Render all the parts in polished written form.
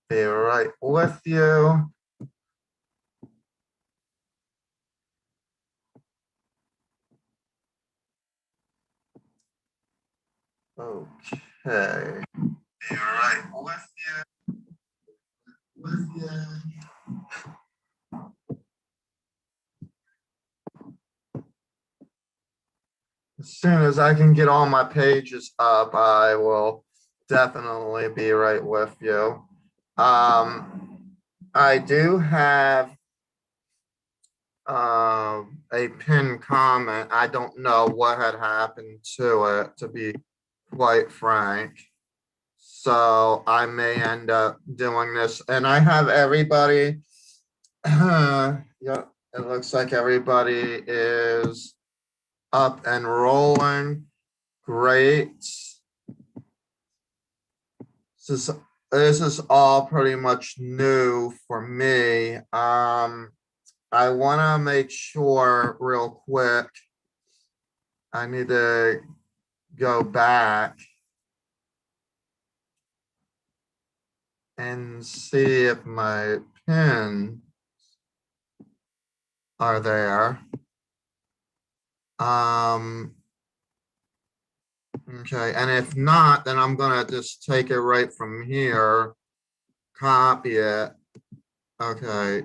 be right with you. Okay. Be right with you. With you. As soon as I can get all my pages up, I will definitely be right with you. I do have a pinned comment. I don't know what had happened to it, to be quite frank. So I may end up doing this, and I have everybody. Yeah, it looks like everybody is up and rolling. Great. This is, this is all pretty much new for me. I want to make sure real quick. I need to go back and see if my pins are there. Okay, and if not, then I'm gonna just take it right from here, copy it. Okay,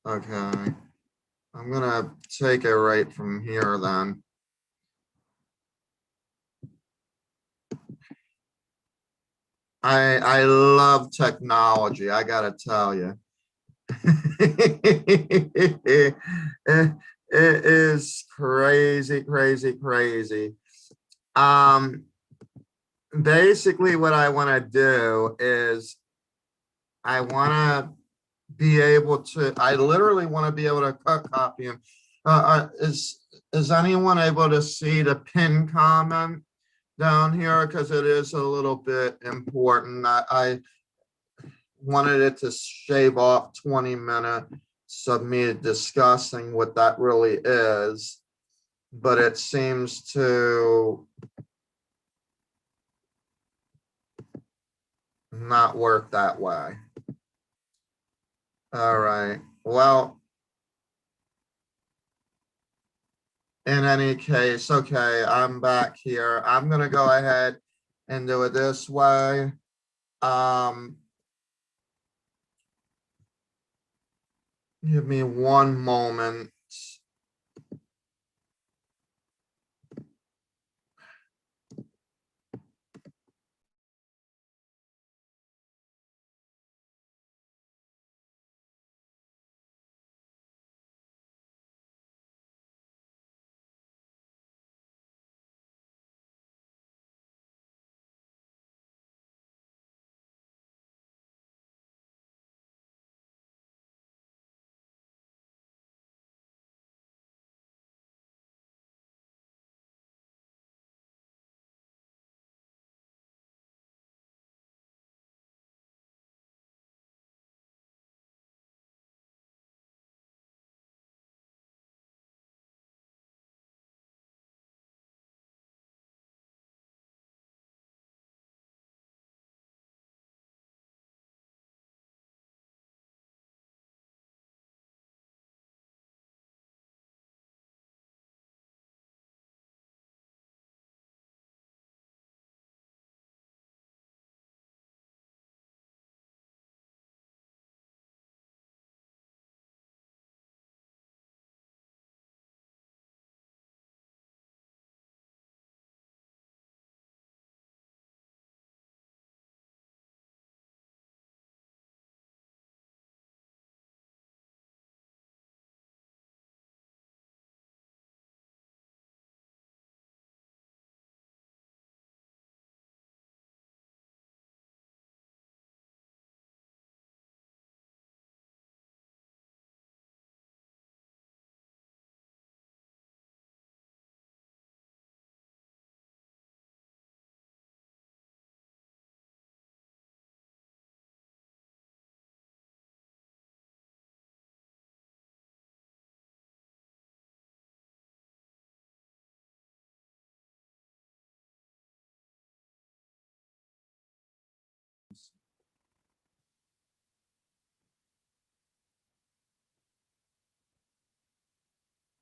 okay. I'm gonna take it right from here then. I love technology, I gotta tell you. It is crazy, crazy, crazy. Basically what I want to do is I want to be able to, I literally want to be able to cut copy them. Is anyone able to see the pin comment down here? Because it is a little bit important. I wanted it to shave off 20 minutes of me discussing what that really is, but it seems to not work that way. All right, well, in any case, okay, I'm back here. I'm gonna go ahead and do it this way. Um, Give me one moment.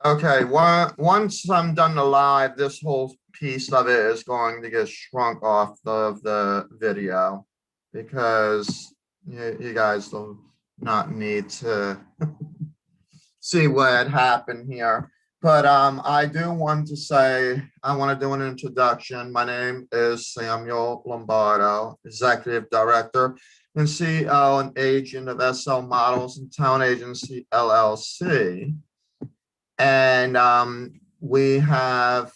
Okay, once I'm done the live, this whole piece of it is going to get shrunk off of the video because you guys do not need to see what happened here. But I do want to say, I want to do an introduction. My name is Samuel Lombardo, Executive Director and CEO and agent of SL Models and Talent Agency LLC. And we have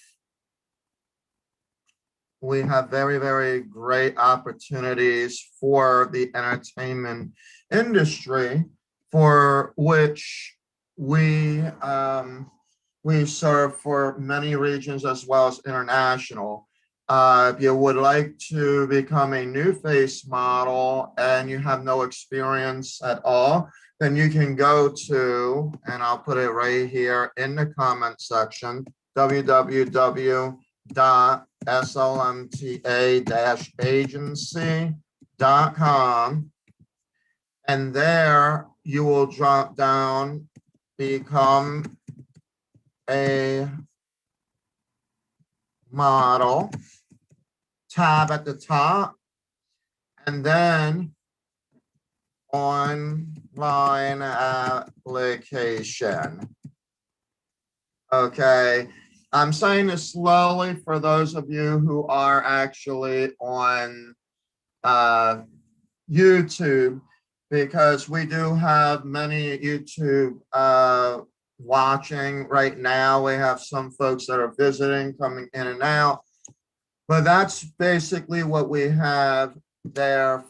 very, very great opportunities for the entertainment industry, for which we we serve for many regions as well as international. If you would like to become a new face model and you have no experience at all, then you can go to, and I'll put it right here in the comment section, www.slmta-agency.com. And there you will drop down, become a model, tab at the top, and then online application. Okay, I'm saying this slowly for those of you who are actually on YouTube, because we do have many YouTube watching right now. We have some folks that are visiting, coming in and out, but that's basically what we have there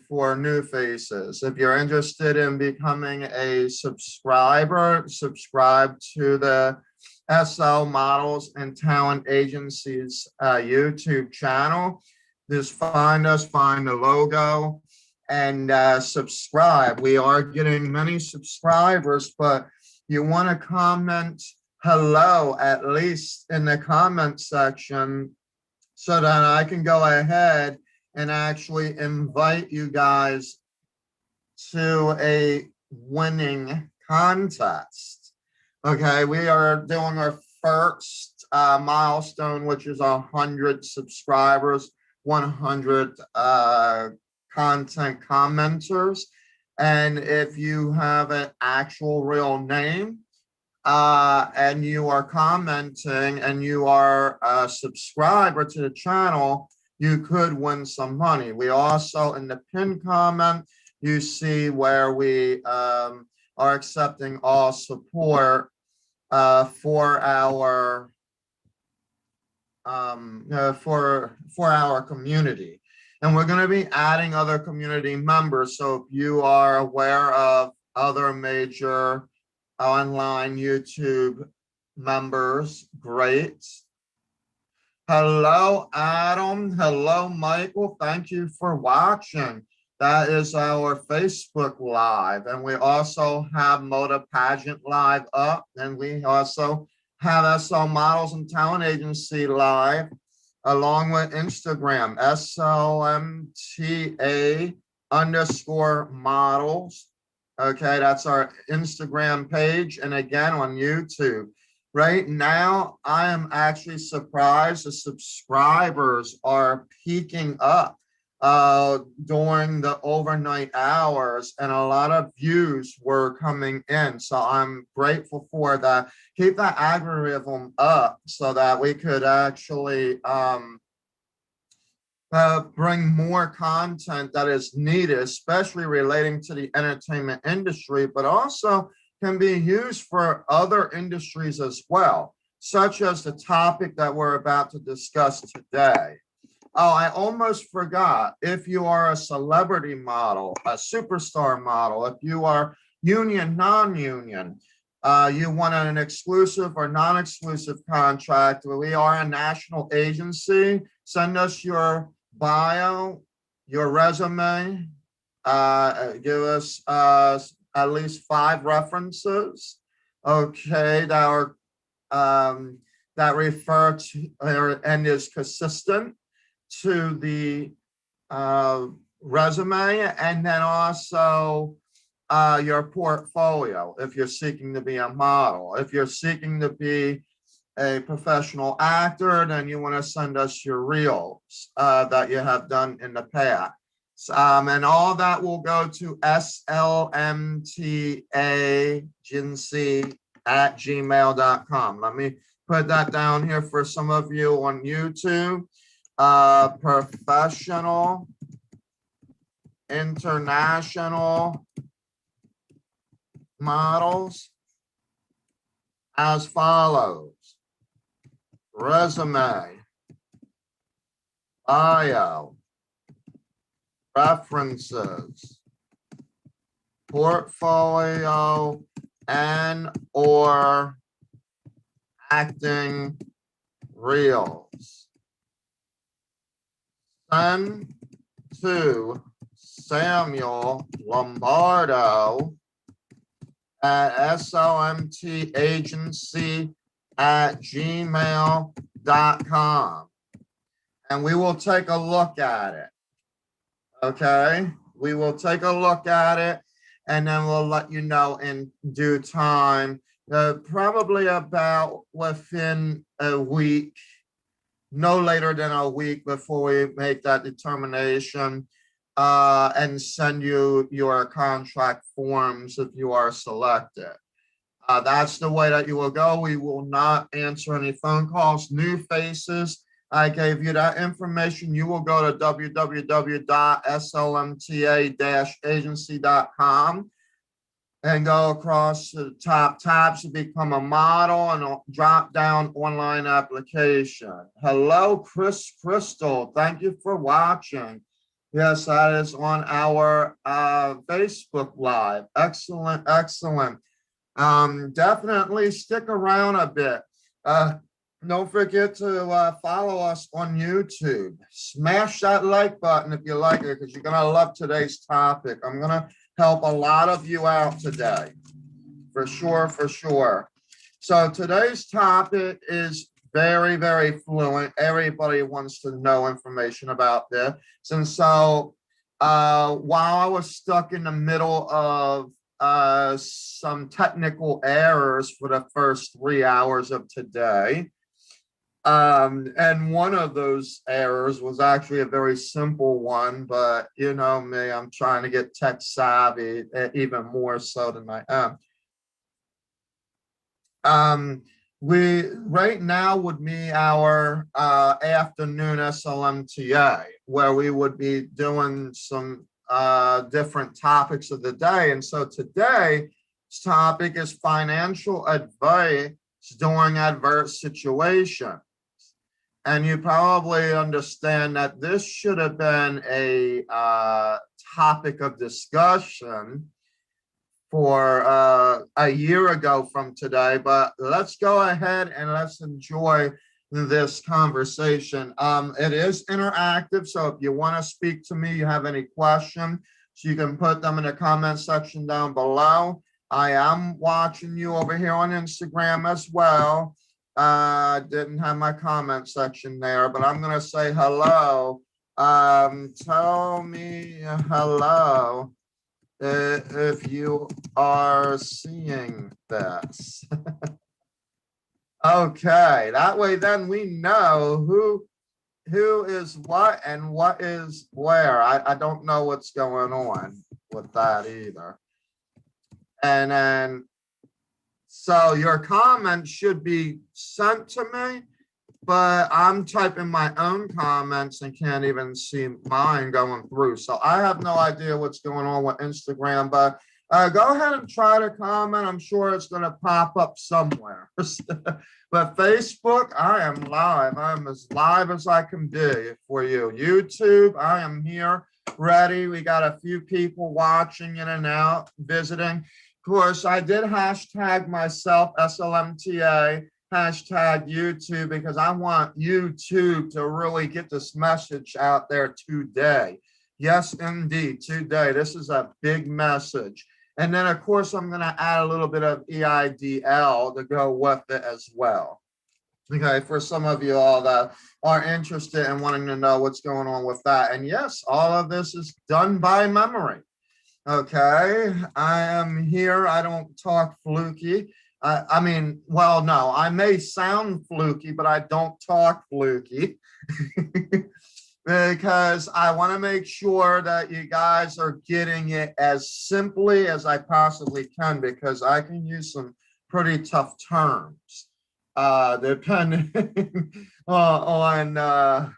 for new faces. If you're interested in becoming a subscriber, subscribe to the SL Models and Talent Agencies YouTube channel. Just find us, find the logo, and subscribe. We are getting many subscribers, but you want to comment hello at least in the comment section so that I can go ahead and actually invite you guys to a winning contest. Okay, we are doing our first milestone, which is 100 subscribers, 100 content commenters. And if you have an actual real name and you are commenting and you are a subscriber to the channel, you could win some money. We also, in the pinned comment, you see where we are accepting all support for our community. And we're going to be adding other community members. So if you are aware of other major online YouTube members, great. Hello, Adam. Hello, Michael. Thank you for watching. That is our Facebook Live. And we also have Moda Pageant Live up. And we also have SL Models and Talent Agency Live, along with Instagram, SLMTA_models. Okay, that's our Instagram page. And again, on YouTube. Right now, I am actually surprised the subscribers are peaking up during the overnight hours, and a lot of views were coming in. So I'm grateful for that. Keep that algorithm up so that we could actually bring more content that is needed, especially relating to the entertainment industry, but also can be used for other industries as well, such as the topic that we're about to discuss today. Oh, I almost forgot. If you are a celebrity model, a superstar model, if you are union, non-union, you want an exclusive or non-exclusive contract, we are a national agency. Send us your bio, your resume, give us at least 5 references, okay, that are that refer to and is consistent to the resume, and then also your portfolio. If you're seeking to be a model, if you're seeking to be a professional actor, then you want to send us your reels that you have done in the past. And all that will go to SLMTA agency@gmail.com. Let me put that down here for some of you on YouTube. Professional international models as follows: resume, bio, references, portfolio, and or acting reels. Send to Samuel Lombardo at slmtagency@gmail.com, and we will take a look at it. Okay, we will take a look at it, and then we'll let you know in due time, probably about within a week, no later than a week before we make that determination, and send you your contract forms if you are selected. That's the way that you will go. We will not answer any phone calls. New faces, I gave you that information. You will go to www.slmta-agency.com and go across to the top tabs to become a model and drop down online application. Hello, Chris Crystal. Thank you for watching. Yes, that is on our Facebook Live. Excellent, excellent. Definitely stick around a bit. Don't forget to follow us on YouTube. Smash that like button if you like it, because you're going to love today's topic. I'm going to help a lot of you out today. For sure, for sure. So today's topic is very, very fluent. Everybody wants to know information about this. And so while I was stuck in the middle of some technical errors for the first 3 hours of today, and one of those errors was actually a very simple one, but you know me, I'm trying to get tech savvy even more so than I am. We right now would be our afternoon SLMTA, where we would be doing some different topics of the day. And so today's topic is financial advice during adverse situations. And you probably understand that this should have been a topic of discussion for a year ago from today, but let's go ahead and let's enjoy this conversation. It is interactive, so if you want to speak to me, you have any questions, so you can put them in the comment section down below. I am watching you over here on Instagram as well. Didn't have my comment section there, but I'm going to say hello. Tell me hello if you are seeing this. Okay, that way then we know who is what and what is where. I don't know what's going on with that either. And then so your comments should be sent to me, but I'm typing my own comments and can't even see mine going through. So I have no idea what's going on with Instagram, but go ahead and try to comment. I'm sure it's going to pop up somewhere. But Facebook, I am live. I'm as live as I can be for you. YouTube, I am here, ready. We got a few people watching in and out, visiting. Of course, I did hashtag myself, SLMTA, hashtag YouTube, because I want YouTube to really get this message out there today. Yes, indeed, today. This is a big message. And then, of course, I'm going to add a little bit of EIDL to go with it as well. Okay, for some of you all that are interested and wanting to know what's going on with that. And yes, all of this is done by memory. Okay, I am here. I don't talk fluky. I mean, well, no, I may sound fluky, but I don't talk fluky because I want to make sure that you guys are getting it as simply as I possibly can because I can use some pretty tough terms depending on uh,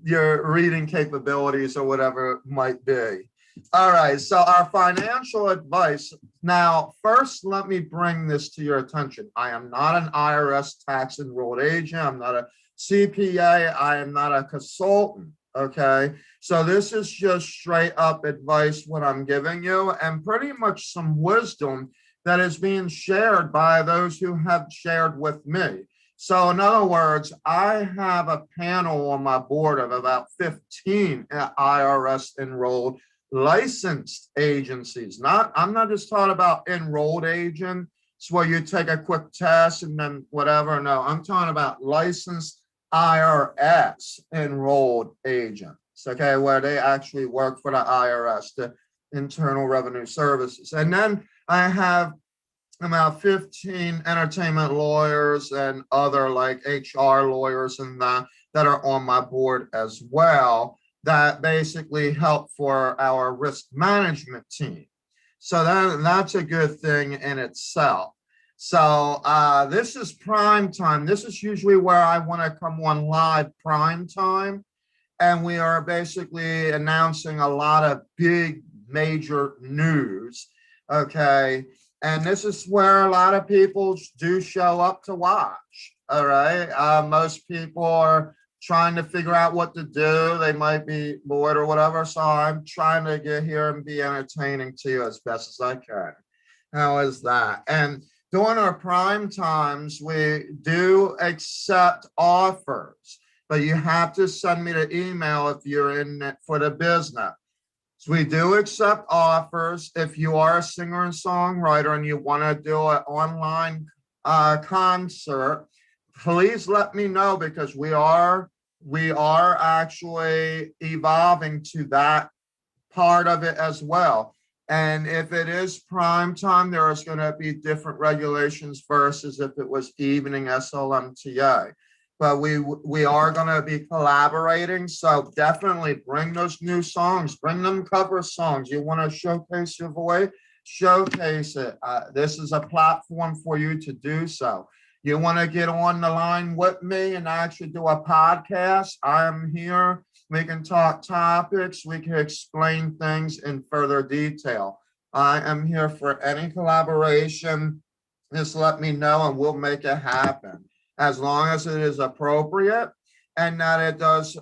your reading capabilities or whatever it might be. All right, so our financial advice. Now, first, let me bring this to your attention. I am not an IRS tax enrolled agent. I'm not a CPA. I am not a consultant. Okay, so this is just straight up advice what I'm giving you and pretty much some wisdom that is being shared by those who have shared with me. So in other words, I have a panel on my board of about 15 IRS enrolled licensed agencies. I'm not just talking about enrolled agent. It's where you take a quick test and then whatever. No, I'm talking about licensed IRS enrolled agents, okay, where they actually work for the IRS, the Internal Revenue Services. And then I have about 15 entertainment lawyers and other like HR lawyers and that are on my board as well that basically help for our risk management team. So that's a good thing in itself. So this is prime time. This is usually where I want to come on live prime time. And we are basically announcing a lot of big major news. Okay. And this is where a lot of people do show up to watch. All right. Most people are trying to figure out what to do. They might be bored or whatever. So I'm trying to get here and be entertaining to you as best as I can. How is that? And during our prime times, we do accept offers, but you have to send me the email if you're in it for the business. So we do accept offers. If you are a singer and songwriter and you want to do an online concert, please let me know because we are actually evolving to that part of it as well. And if it is prime time, there is going to be different regulations versus if it was evening SLMTA. But we are going to be collaborating. So definitely bring those new songs, bring them cover songs. You want to showcase your voice, showcase it. This is a platform for you to do so. You want to get on the line with me and actually do a podcast? I am here. We can talk topics. We can explain things in further detail. I am here for any collaboration. Just let me know and we'll make it happen as long as it is appropriate and that it does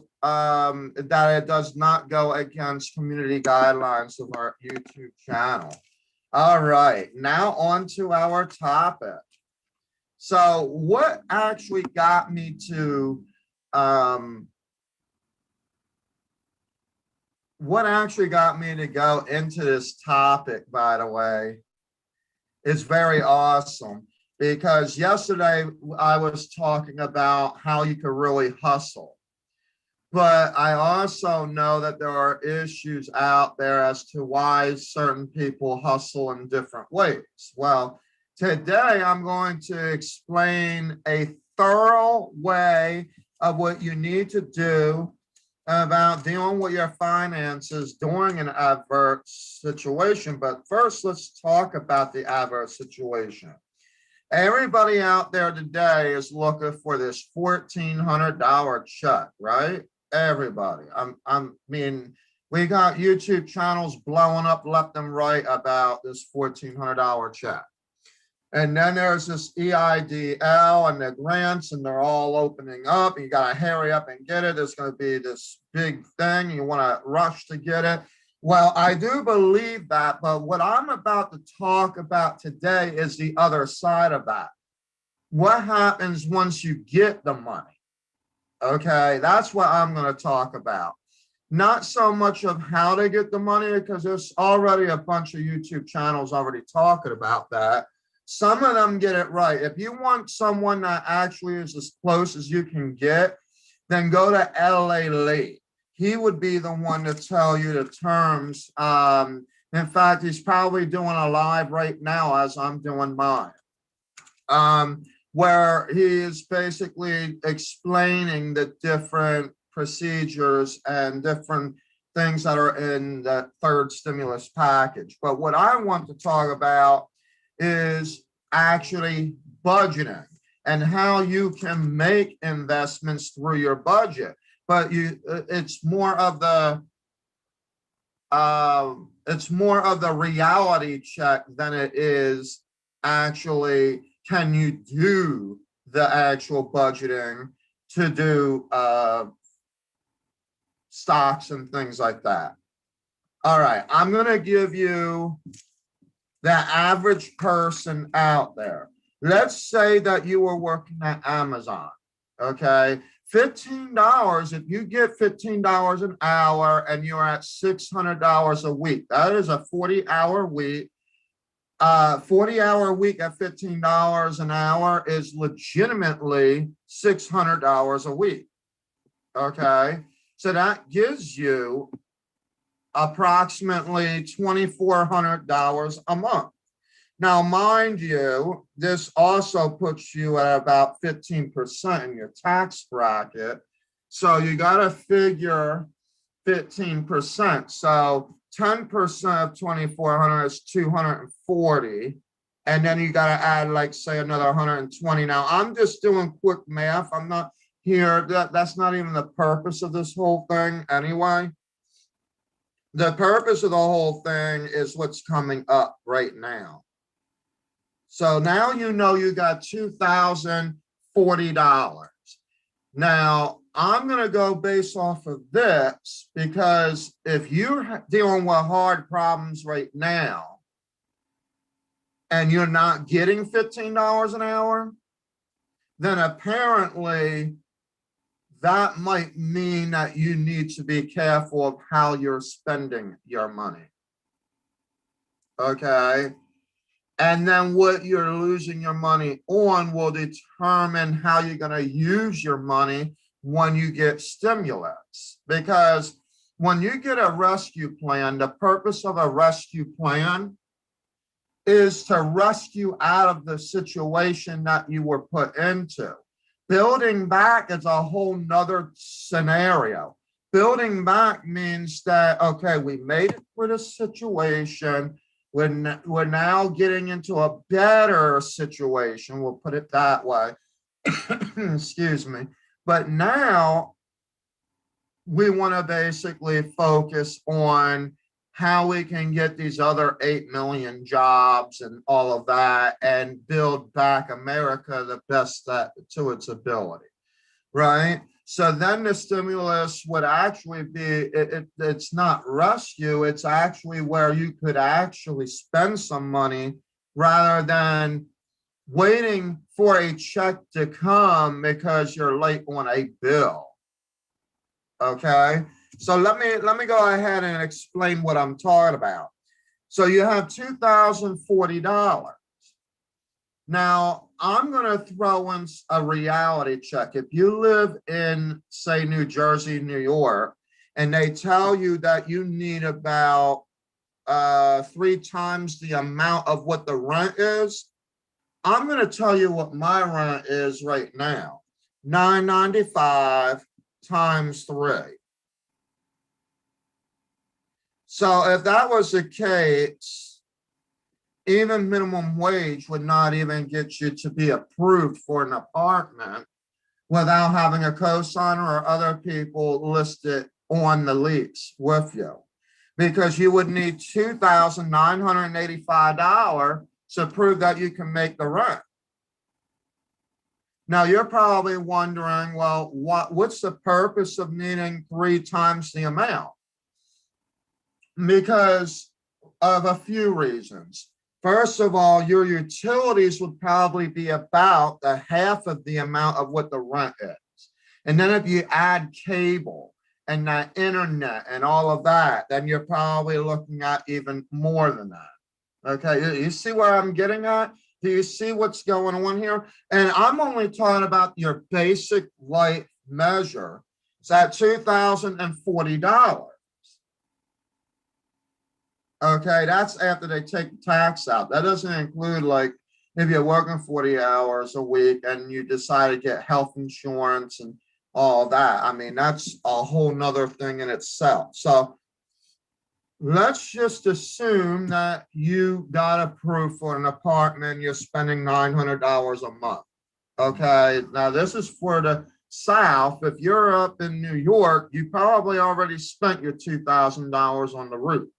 not go against community guidelines of our YouTube channel. All right, now on to our topic. So what actually got me to go into this topic, by the way, is very awesome. Because yesterday I was talking about how you could really hustle. But I also know that there are issues out there as to why certain people hustle in different ways. Well, today I'm going to explain a thorough way of what you need to do about dealing with your finances during an adverse situation. But first, let's talk about the adverse situation. Everybody out there today is looking for this $1,400 check, right? Everybody. I mean, we got YouTube channels blowing up left and right about this $1,400 check. And then there's this EIDL and the grants, and they're all opening up. You got to hurry up and get it. There's going to be this big thing. You want to rush to get it. Well, I do believe that, but what I'm about to talk about today is the other side of that. What happens once you get the money? Okay, that's what I'm going to talk about. Not so much of how to get the money, because there's already a bunch of YouTube channels already talking about that. Some of them get it right. If you want someone that actually is as close as you can get, then go to LA Lee. he would be the one to tell you the terms. In fact, he's probably doing a live right now as I'm doing mine, where he is basically explaining the different procedures and different things that are in the third stimulus package. But what I want to talk about is actually budgeting and how you can make investments through your budget. But it's more of the reality check than it is actually, can you do the actual budgeting to do stocks and things like that. All right, I'm going to give you the average person out there. Let's say that you were working at Amazon, okay? $15, if you get $15 an hour and you're at $600 a week, that is a 40-hour week. 40-hour week at $15 an hour is legitimately $600 a week, okay? So that gives you approximately $2,400 a month. Now, mind you, this also puts you at about 15% in your tax bracket. So you got to figure 15%. So 10% of 2,400 is 240. And then you got to add, like, say, another 120. Now, I'm just doing quick math. I'm not here. That's not even the purpose of this whole thing anyway. The purpose of the whole thing is what's coming up right now. So now you know you got $2,040. Now, I'm going to go based off of this, because if you're dealing with hard problems right now and you're not getting $15 an hour, then apparently that might mean that you need to be careful of how you're spending your money. Okay? And then what you're losing your money on will determine how you're going to use your money when you get stimulus. Because when you get a rescue plan, the purpose of a rescue plan is to rescue out of the situation that you were put into. Building back is a whole nother scenario. Building back means that, okay, we made it through the situation. We're now getting into a better situation, we'll put it that way. Excuse me. But now we want to basically focus on how we can get these other 8 million jobs and all of that and build back America the best to its ability, right? So then the stimulus would actually be, it's not rescue, it's actually where you could actually spend some money rather than waiting for a check to come because you're late on a bill. Okay, so let me go ahead and explain what I'm talking about. So you have $2,040. Now, I'm going to throw in a reality check. If you live in, say, New Jersey, New York, and they tell you that you need about 3 times the amount of what the rent is, I'm going to tell you what my rent is right now. $9.95 times 3. So if that was the case, even minimum wage would not even get you to be approved for an apartment without having a co-signer or other people listed on the lease with you, because you would need $2,985 to prove that you can make the rent. Now, you're probably wondering, well, what's the purpose of needing 3 times the amount? Because of a few reasons. First of all, your utilities would probably be about the half of the amount of what the rent is. And then if you add cable and that internet and all of that, then you're probably looking at even more than that. Okay, you see where I'm getting at? Do you see what's going on here? And I'm only talking about your basic life measure. It's at $2,040. Okay, that's after they take the tax out. That doesn't include like if you're working 40 hours a week and you decide to get health insurance and all that. I mean, that's a whole nother thing in itself. So let's just assume that you got approved for an apartment, you're spending $900 a month. Okay, now this is for the South. If you're up in New York, you probably already spent your $2,000 on the roof.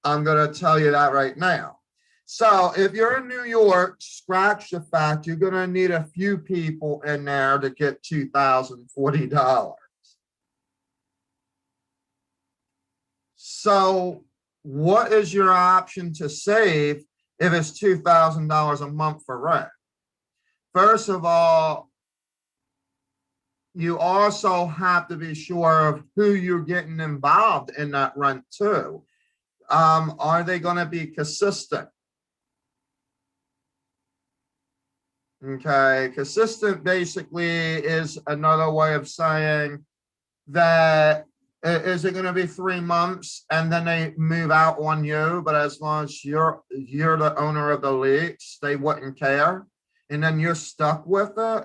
I'm going to tell you that right now. So if you're in New York, scratch the fact you're going to need a few people in there to get $2,040. So what is your option to save if it's $2,000 a month for rent? First of all, you also have to be sure of who you're getting involved in that rent too. Are they going to be consistent? Okay, consistent basically is another way of saying that is it going to be 3 months and then they move out on you, but as long as you're the owner of the lease, they wouldn't care, and then you're stuck with it.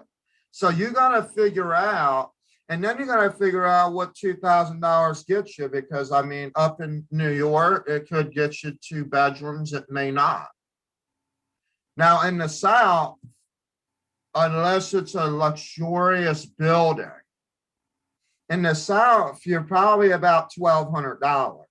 So you got to figure out, and then you got to figure out what $2,000 gets you, because I mean, up in New York, it could get you 2 bedrooms, it may not. Now in the South, unless it's a luxurious building, in the South, you're probably about $1,200,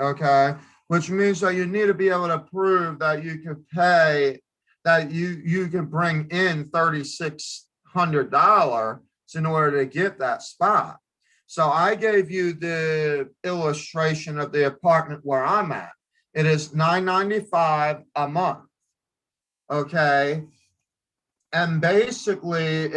okay? Which means that you need to be able to prove that you can pay, that you can bring in $3,600 in order to get that spot. So I gave you the illustration of the apartment where I'm at. It is $995 a month, okay? And basically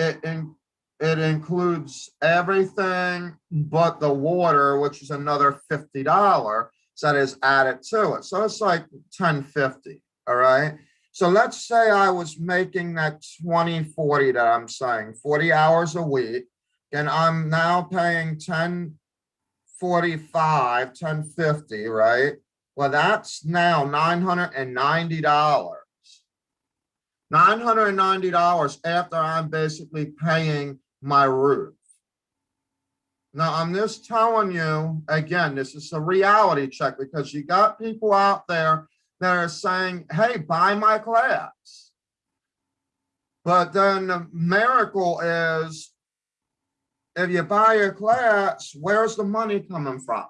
it includes everything but the water, which is another $50 that is added to it. So it's like $1,050, all right? So let's say I was making that 20/40 that I'm saying, 40 hours a week, and I'm now paying $1,045, $1,050, right? Well, that's now $990. $990 after I'm basically paying my roof. Now, I'm just telling you, again, this is a reality check, because you got people out there that are saying, hey, buy my class. But then the miracle is, if you buy your class, where's the money coming from?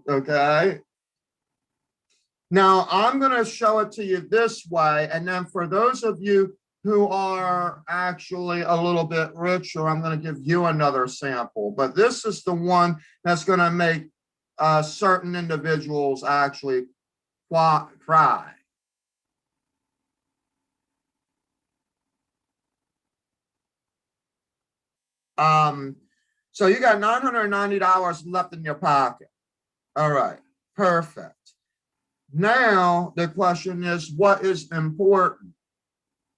Okay. Now, I'm going to show it to you this way. And then for those of you who are actually a little bit richer, I'm going to give you another sample. But this is the one that's going to make certain individuals actually cry. So you got $990 left in your pocket. All right, perfect. Now the question is, what is important?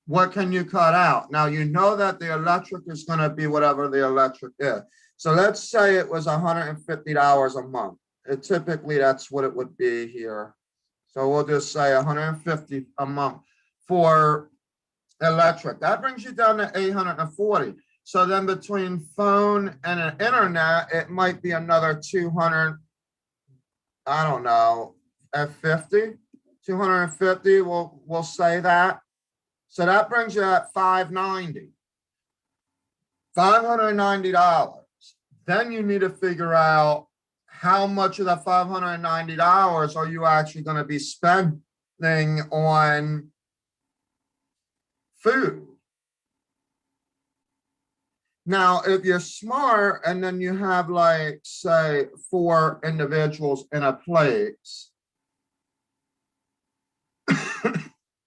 What can you cut out? Now you know that the electric is going to be whatever the electric is. So let's say it was $150 a month. Typically that's what it would be here. So we'll just say $150 a month for electric. That brings you down to $840. So then between phone and an internet, it might be another 200, I don't know, at 50, 250, we'll say that. So that brings you at $590. $590. Then you need to figure out how much of that $590 are you actually going to be spending on food. Now, if you're smart and then you have, like, say, 4 individuals in a place,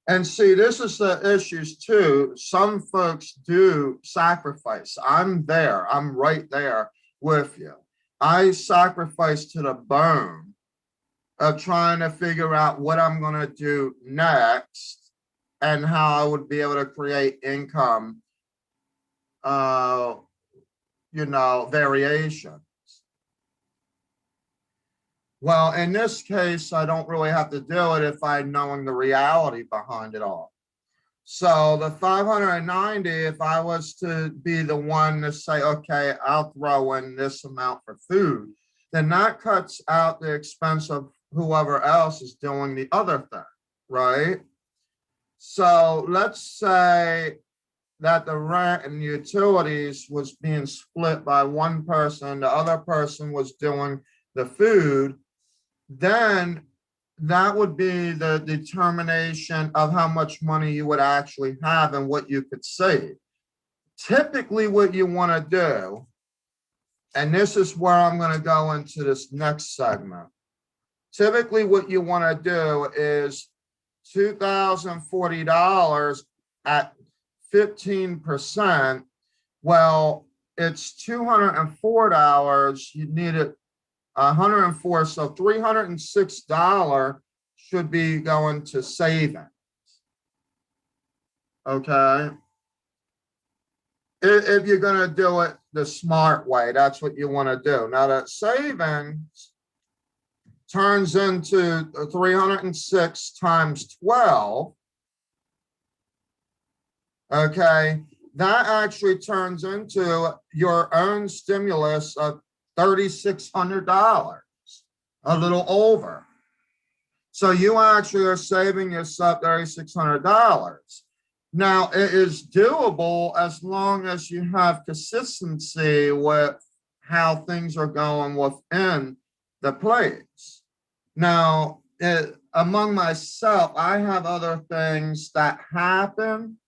and see, this is the issues too. Some folks do sacrifice. I'm there. I'm right there with you. I sacrifice to the bone of trying to figure out what I'm going to do next and how I would be able to create income uh, variation. Well, in this case, I don't really have to do it if I'm knowing the reality behind it all. So the 590, if I was to be the one to say, okay, I'll throw in this amount for food, then that cuts out the expense of whoever else is doing the other thing, right? So let's say that the rent and utilities was being split by one person, the other person was doing the food, then that would be the determination of how much money you would actually have and what you could save. Typically, what you want to do, and this is where I'm going to go into this next segment. Typically, what you want to do is $2,040 at 15%. Well, it's $204. You need it 104, so $306 should be going to savings. Okay. If you're going to do it the smart way, that's what you want to do. Now that savings turns into 306 times 12. Okay. That actually turns into your own stimulus of $3,600, a little over. So you actually are saving yourself $3,600. Now, it is doable as long as you have consistency with how things are going within the place. Now, among myself, I have other things that happen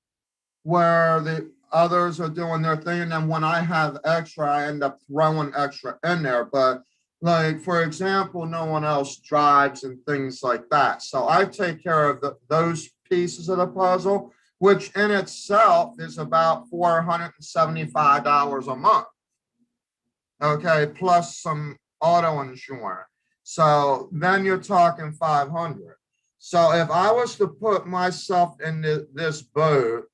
where the others are doing their thing, and then when I have extra, I end up throwing extra in there. But like, for example, no one else drives and things like that. So I take care of those pieces of the puzzle, which in itself is about $475 a month. Okay, plus some auto insurance. So then you're talking 500. So if I was to put myself in this boat,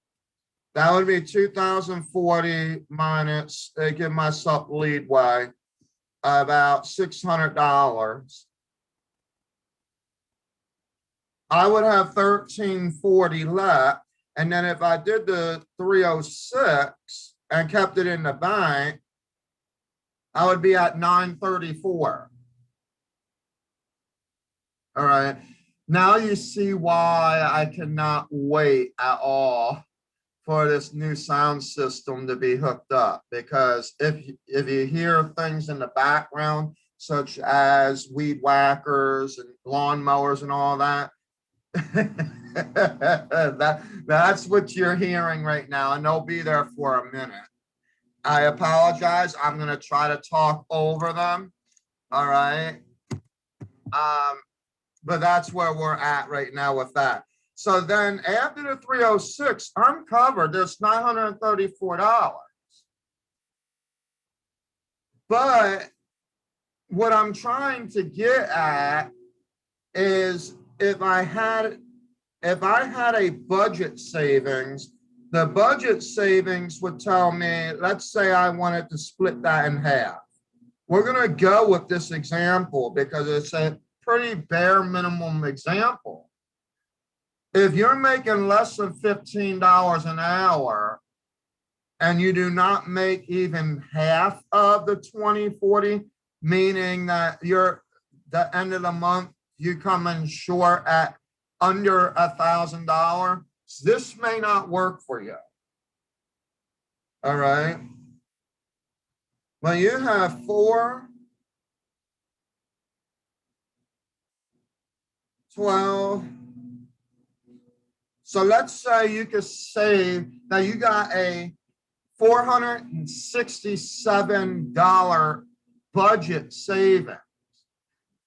that would be 2,040 minus, give myself leadway, about $600. I would have 1,340 left. And then if I did the 306 and kept it in the bank, I would be at 934. All right. Now you see why I cannot wait at all for this new sound system to be hooked up, because if you hear things in the background, such as weed whackers and lawn mowers and all that, that's what you're hearing right now, and they'll be there for a minute. I apologize. I'm going to try to talk over them. All right. But that's where we're at right now with that. So then after the 306, I'm covered. There's $934. But what I'm trying to get at is if I had a budget savings, the budget savings would tell me, let's say I wanted to split that in half. We're going to go with this example because it's a pretty bare minimum example. If you're making less than $15 an hour and you do not make even half of the 2040, meaning that you're the end of the month, you come in short at under $1,000, this may not work for you. All right. Well, you have 4, 12. So let's say you could save, now you got a $467 budget savings.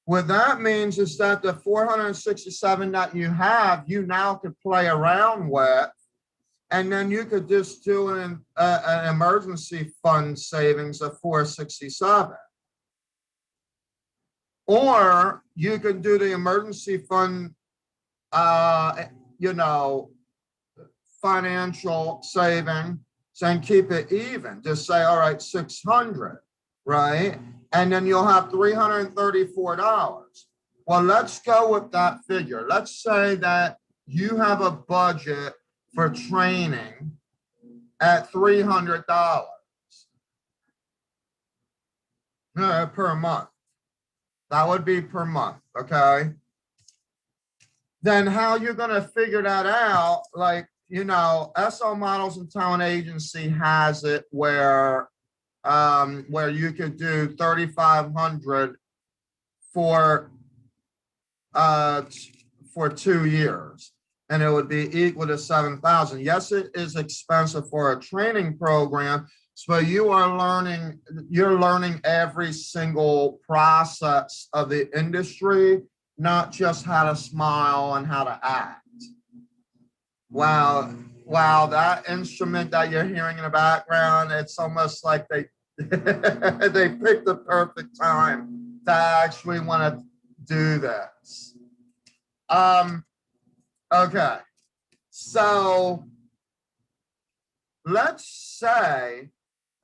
What that means is that the 467 that you have, you now could play around with, and then you could just do an emergency fund savings of 467. Or you can do the emergency fund, financial saving So and keep it even. Just say, all right, 600, right? And then you'll have $334. Well, let's go with that figure. Let's say that you have a budget for training at $300 per month. That would be per month, okay? Then how you're gonna figure that out, like, you know, SL Models and Talent Agency has it where you could do 3,500 for 2 years, and it would be equal to 7,000. Yes, it is expensive for a training program, but you're learning every single process of the industry, not just how to smile and how to act. Wow, that instrument that you're hearing in the background, it's almost like they they picked the perfect time to actually want to do this. Okay, so let's say,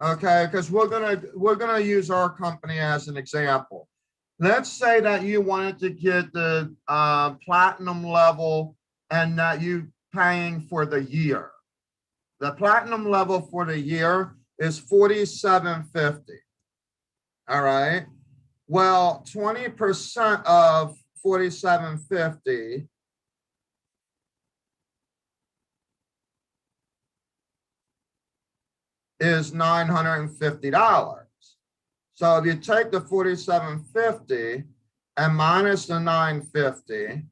okay, because we're gonna use our company as an example. Let's say that you wanted to get the platinum level and that you paying for the year. The platinum level for the year is $47.50. All right. Well, 20% of $47.50 is $950. So if you take the $47.50 and minus the $950,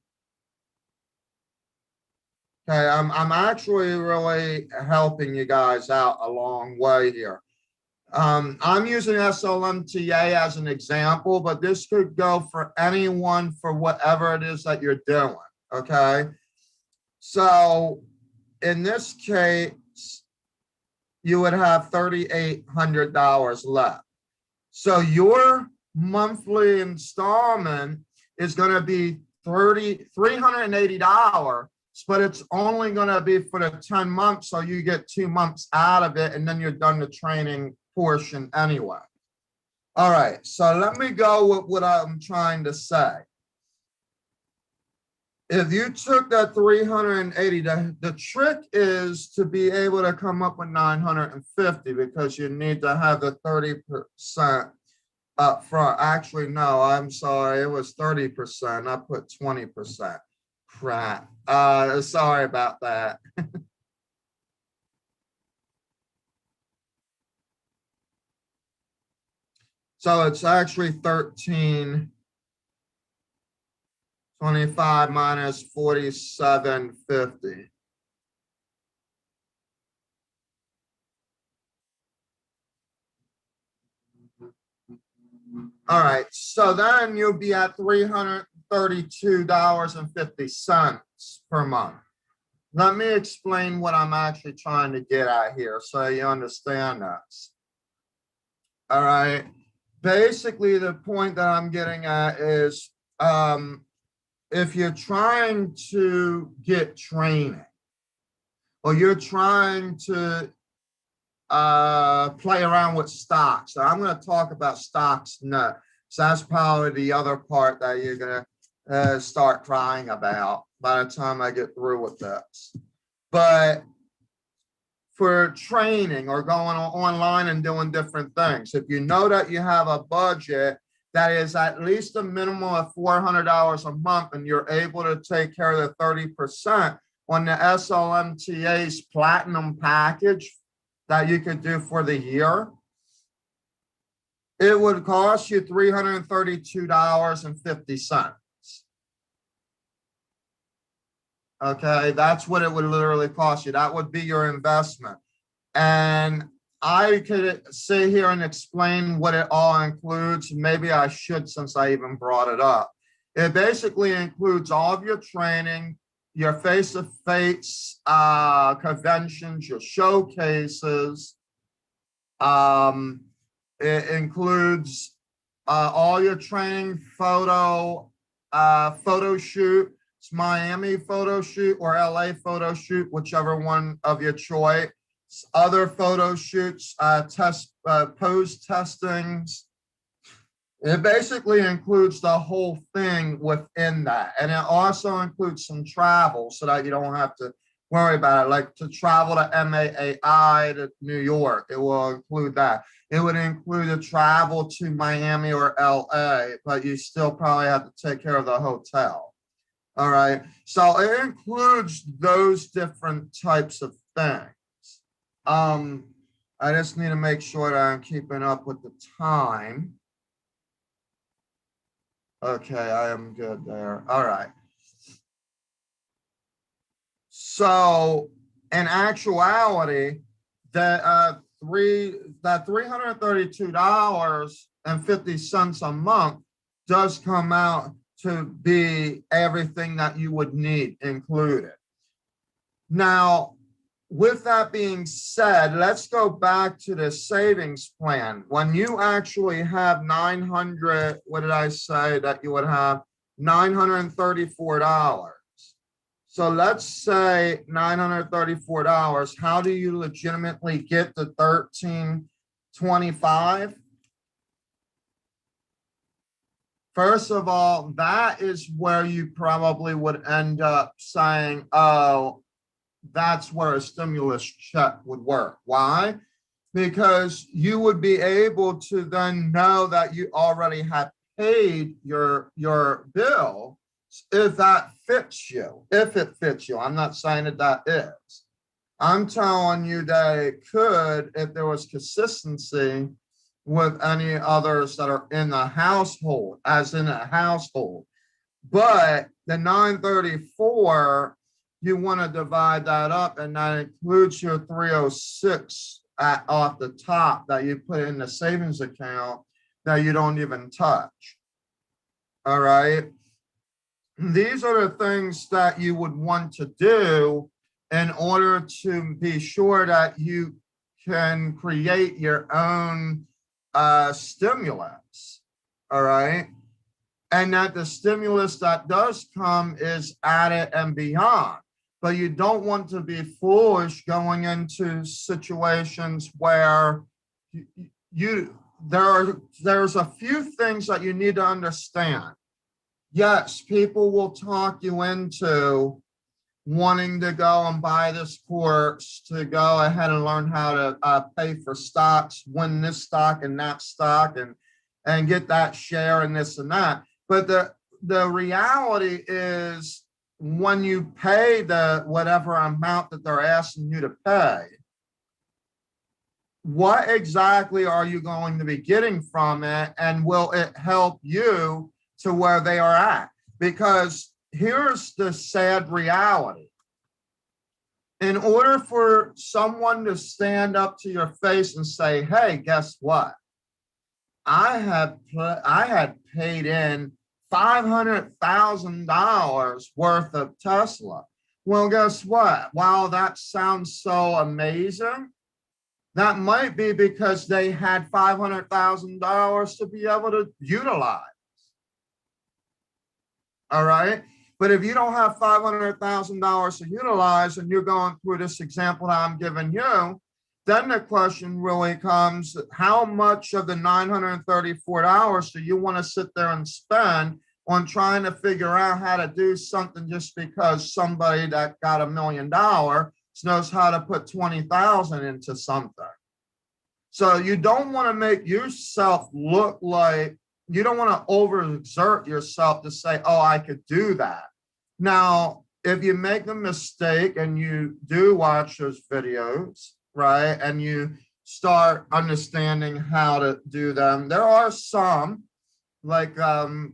okay, I'm actually really helping you guys out a long way here. I'm using SLMTA as an example, but this could go for anyone for whatever it is that you're doing, okay? So in this case, you would have $3,800 left. So your monthly installment is going to be $380, but it's only going to be for the 10 months. So you get 2 months out of it, and then you're done the training portion anyway. All right, so let me go with what I'm trying to say. If you took that 380, the trick is to be able to come up with 950 because you need to have the 30% up front. Actually, no, I'm sorry, it was 30%. I put 20%. Crap. Sorry about that. So it's actually 1325 minus 4750. All right, so then you'll be at $332.50 per month. Let me explain what I'm actually trying to get at here so you understand this. All right. Basically, the point that I'm getting at is if you're trying to get training or you're trying to play around with stocks, I'm going to talk about stocks next. So that's probably the other part that you're going to start crying about by the time I get through with this. But for training or going online and doing different things, if you know that you have a budget that is at least a minimum of $400 a month and you're able to take care of the 30% on the SLMTA's platinum package that you could do for the year, it would cost you $332.50. Okay, that's what it would literally cost you. That would be your investment. And I could sit here and explain what it all includes. Maybe I should, since I even brought it up. It basically includes all of your training, your face-to-face conventions, your showcases. It includes all your training, photo shoot. It's Miami photo shoot or LA photo shoot, whichever one of your choice. other photo shoots, pose testings. It basically includes the whole thing within that. And it also includes some travel so that you don't have to worry about it, like to travel to MAAI to New York. It will include that. It would include a travel to Miami or LA, but you still probably have to take care of the hotel. All right. So it includes those different types of things. I just need to make sure that I'm keeping up with the time. Okay, I am good there. All right. So in actuality, that $332.50 a month does come out to be everything that you would need included. Now, with that being said, let's go back to the savings plan. When you actually have 900, what did I say that you would have? $934. So let's say $934. How do you legitimately get to $1,325? First of all, that is where you probably would end up saying, oh, that's where a stimulus check would work. Why? Because you would be able to then know that you already have paid your bill if that fits you, if it fits you. I'm not saying that is. I'm telling you that it could if there was consistency with any others that are in the household, as in a household. But the 934, you want to divide that up, and that includes your 306 off the top that you put in the savings account that you don't even touch. All right. These are the things that you would want to do in order to be sure that you can create your own stimulus. All right. And that the stimulus that does come is added and beyond. But you don't want to be foolish going into situations where there's a few things that you need to understand. Yes, people will talk you into wanting to go and buy this course, to go ahead and learn how to pay for stocks, win this stock and that stock, and get that share and this and that. But the reality is, when you pay the whatever amount that they're asking you to pay, what exactly are you going to be getting from it, and will it help you to where they are at? Because here's the sad reality. In order for someone to stand up to your face and say, hey, guess what? I had paid in $500,000 worth of Tesla. Well, guess what? While that sounds so amazing, that might be because they had $500,000 to be able to utilize. All right. But if you don't have $500,000 to utilize, and you're going through this example that I'm giving you, then the question really comes, how much of the $934 do you want to sit there and spend on trying to figure out how to do something just because somebody that got $1 million knows how to put 20,000 into something? So you don't want to make yourself look like, you don't want to overexert yourself to say, oh, I could do that. Now, if you make a mistake and you do watch those videos, right, and you start understanding how to do them, there are some, like, in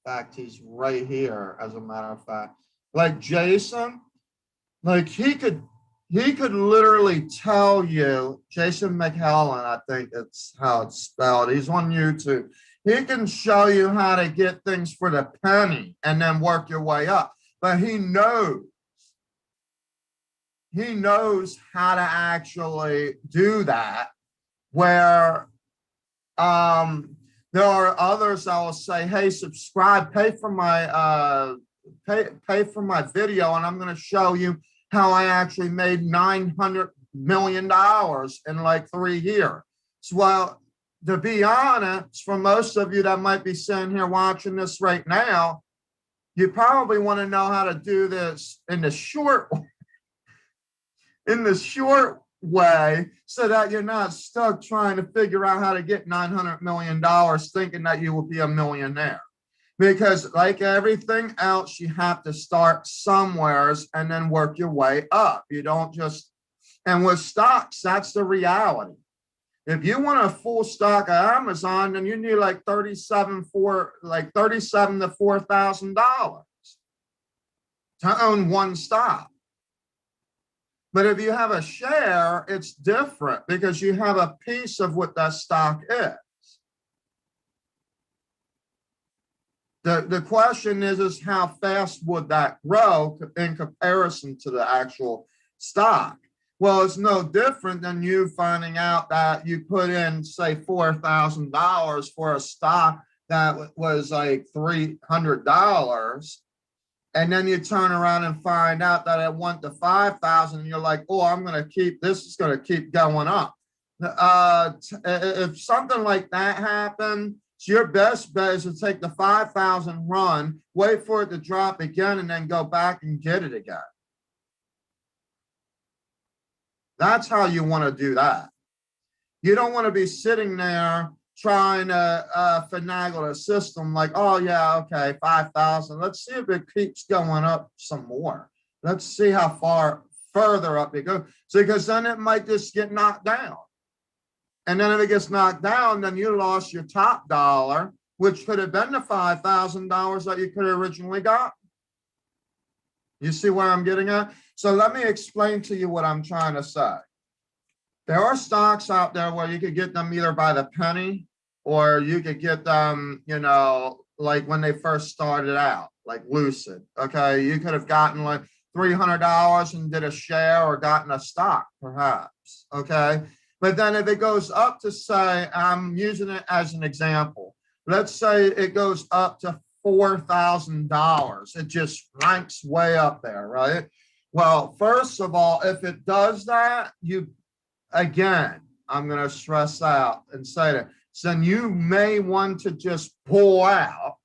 fact, he's right here, as a matter of fact, like Jason, like he could literally tell you, Jason McHellen, I think it's how it's spelled, he's on YouTube. He can show you how to get things for the penny and then work your way up. But he knows how to actually do that, where there are others that will say, hey, subscribe, pay for my pay for my video, and I'm going to show you how I actually made $900 million in like 3 years. Well, to be honest, for most of you that might be sitting here watching this right now, you probably want to know how to do this in the short way, so that you're not stuck trying to figure out how to get $900 million thinking that you will be a millionaire. Because like everything else, you have to start somewheres and then work your way up. You don't just, and with stocks, that's the reality. If you want a full stock of Amazon, then you need like 37 to $4,000 to own one stock. But if you have a share, it's different because you have a piece of what that stock is. The question is how fast would that grow in comparison to the actual stock? Well, it's no different than you finding out that you put in, say, $4,000 for a stock that was like $300. And then you turn around and find out that it went to 5,000, and you're like, oh, I'm going to keep, this is going to keep going up. If something like that happened, your best bet is to take the 5,000 run, wait for it to drop again, and then go back and get it again. That's how you want to do that. You don't want to be sitting there trying to finagle the system like, oh, yeah, okay, 5,000. Let's see if it keeps going up some more. Let's see how far further up it goes. So, because then it might just get knocked down. And then if it gets knocked down, then you lost your top dollar, which could have been the $5,000 that you could have originally got. You see where I'm getting at? So let me explain to you what I'm trying to say. There are stocks out there where you could get them either by the penny, or you could get them, you know, like when they first started out, like Lucid. Okay, you could have gotten like $300 and did a share, or gotten a stock perhaps. Okay. But then if it goes up to, say, I'm using it as an example, let's say it goes up to $4,000. It just ranks way up there, right? Well, first of all, if it does that, again, I'm going to stress out and say that, so then you may want to just pull out,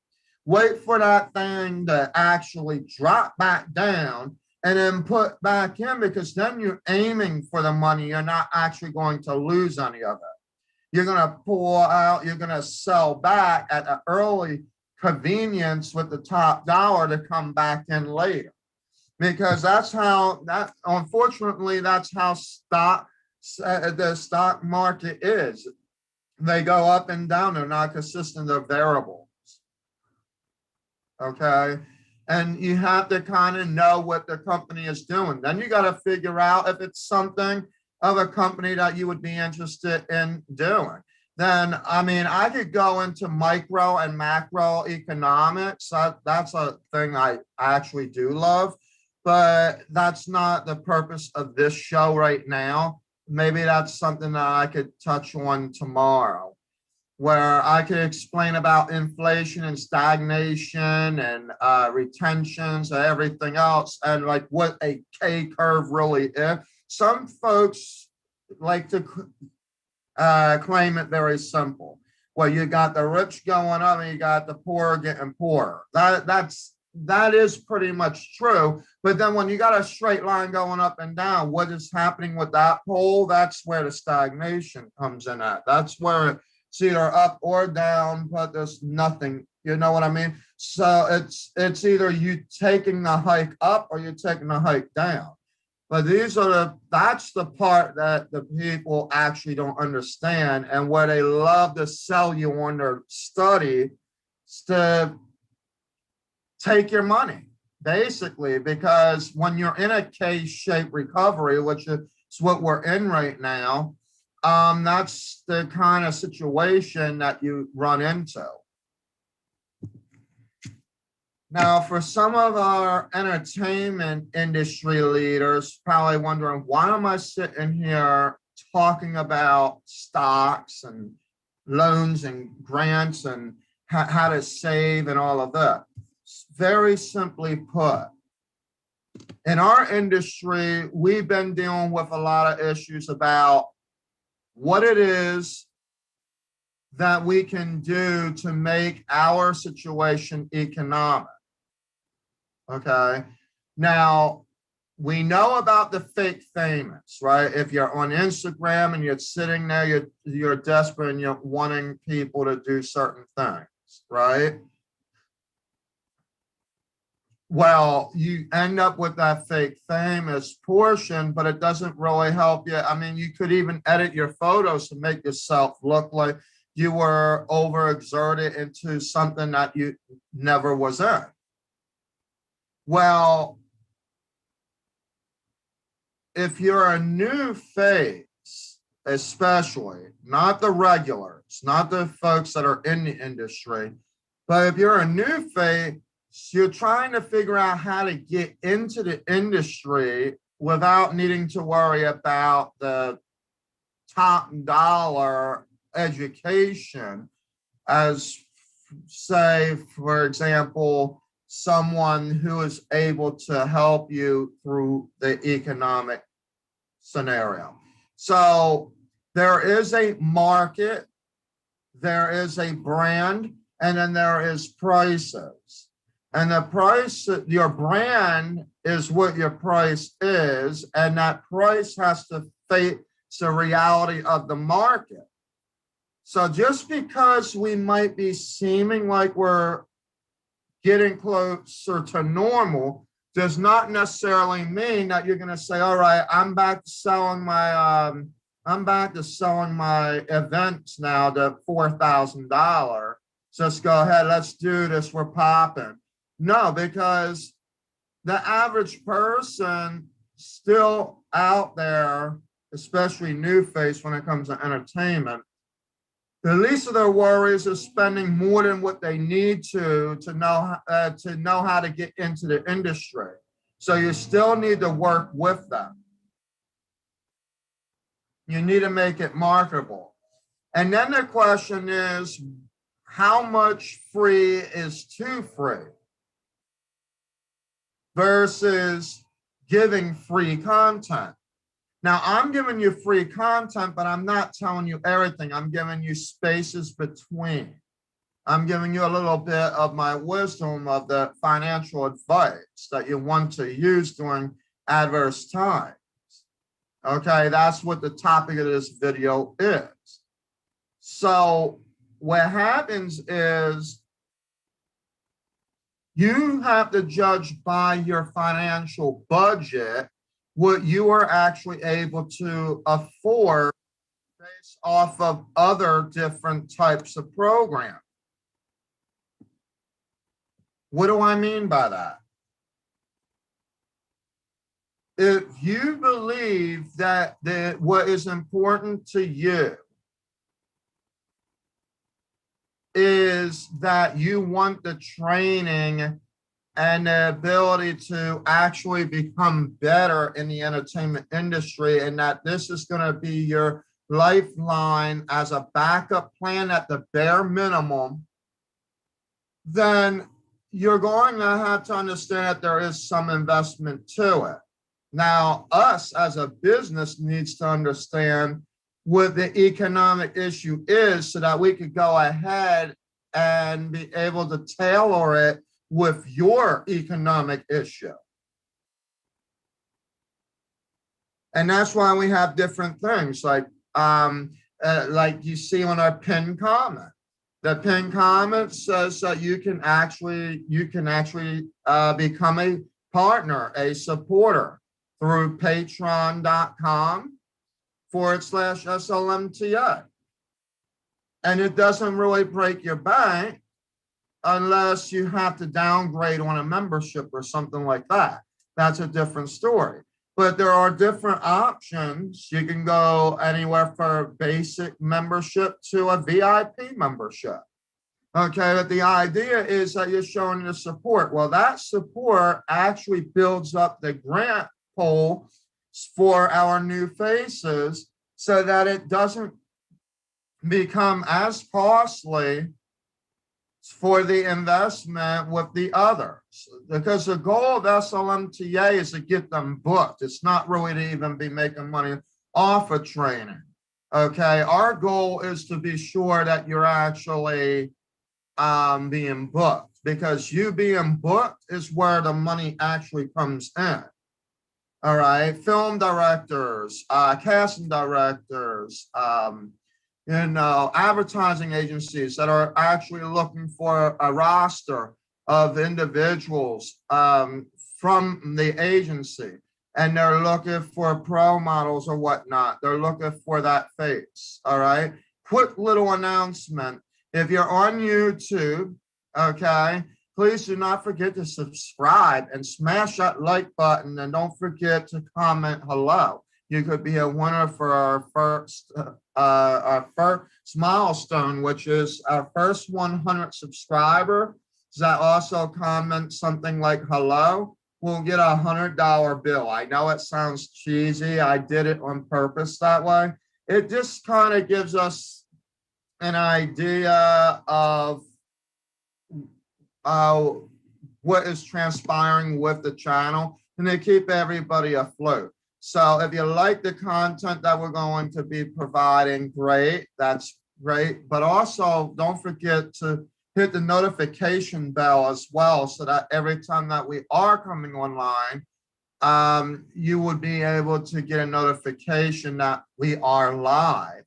wait for that thing to actually drop back down, and then put back in, because then you're aiming for the money. You're not actually going to lose any of it. You're going to pull out, you're going to sell back at an early convenience with the top dollar to come back in later. Because that's how, unfortunately, that's how the stock market is. They go up and down. They're not consistent. They're variables. Okay. And you have to kind of know what the company is doing. Then you got to figure out if it's something of a company that you would be interested in doing. Then, I mean, I could go into micro and macro economics. That's a thing I actually do love, but that's not the purpose of this show right now. Maybe that's something that I could touch on tomorrow, where I could explain about inflation and stagnation and retentions and everything else, and like what a K curve really is. Some folks like to claim it very simple. Well, you got the rich going up and you got the poor getting poorer. That is pretty much true. But then when you got a straight line going up and down, what is happening with that pole? That's where the stagnation comes in at. That's where it's either up or down, but there's nothing. You know what I mean? So it's either you taking the hike up or you're taking the hike down. But that's the part that the people actually don't understand, and where they love to sell you on their study is to take your money, basically, because when you're in a K-shaped recovery, which is what we're in right now, that's the kind of situation that you run into. Now, for some of our entertainment industry leaders probably wondering, why am I sitting here talking about stocks and loans and grants and how to save and all of that? very simply put, in our industry, we've been dealing with a lot of issues about what it is that we can do to make our situation economic. Okay. Now, we know about the fake famous, right? If you're on Instagram and you're sitting there, you're desperate and you're wanting people to do certain things, right? Well, you end up with that fake famous portion, but it doesn't really help you. I mean, you could even edit your photos to make yourself look like you were overexerted into something that you never was in. Well, if you're a new face, especially, not the regulars, not the folks that are in the industry, but if you're a new face, you're trying to figure out how to get into the industry without needing to worry about the top dollar education, as, say, for example, someone who is able to help you through the economic scenario. So there is a market, there is a brand, and then there is prices. And the price, your brand is what your price is, and that price has to face the reality of the market. So just because we might be seeming like we're getting closer to normal does not necessarily mean that you're going to say, all right, I'm back to selling my events now to $4,000. Just go ahead, let's do this, we're popping. No, because the average person still out there, especially new face when it comes to entertainment, the least of their worries is spending more than what they need to know how to get into the industry. So you still need to work with them. You need to make it marketable. And then the question is, how much free is too free versus giving free content? Now, I'm giving you free content, but I'm not telling you everything. I'm giving you spaces between. I'm giving you a little bit of my wisdom of the financial advice that you want to use during adverse times. Okay, that's what the topic of this video is. So what happens is you have to judge by your financial budget what you are actually able to afford based off of other different types of programs. What do I mean by that? If you believe that what is important to you is that you want the training and the ability to actually become better in the entertainment industry, and that this is going to be your lifeline as a backup plan at the bare minimum, then you're going to have to understand that there is some investment to it. Now, us as a business needs to understand what the economic issue is so that we could go ahead and be able to tailor it with your economic issue. And that's why we have different things like you see on our pinned comment. The pinned comment says that you can actually become a partner, a supporter through patreon.com/SLMTA. And it doesn't really break your bank unless you have to downgrade on a membership or something like that. That's a different story. But there are different options. You can go anywhere from basic membership to a VIP membership. Okay, but the idea is that you're showing the support. Well, that support actually builds up the grant pool for our new faces so that it doesn't become as costly for the investment with the others, because the goal of SLMTA is to get them booked. It's not really to even be making money off of training. Okay, our goal is to be sure that you're actually being booked, because you being booked is where the money actually comes in. All right, film directors, casting directors, advertising agencies that are actually looking for a roster of individuals from the agency, and they're looking for pro models or whatnot. They're looking for that face. All right. Quick little announcement. If you're on YouTube, okay, please do not forget to subscribe and smash that like button, and don't forget to comment hello. You could be a winner for our first milestone, which is our first 100 subscriber that also comments something like hello. We'll get a $100 bill. I know it sounds cheesy. I did it on purpose that way. It just kind of gives us an idea of what is transpiring with the channel, and they keep everybody afloat. So if you like the content that we're going to be providing, great, that's great. But also don't forget to hit the notification bell as well, so that every time that we are coming online, you would be able to get a notification that we are live,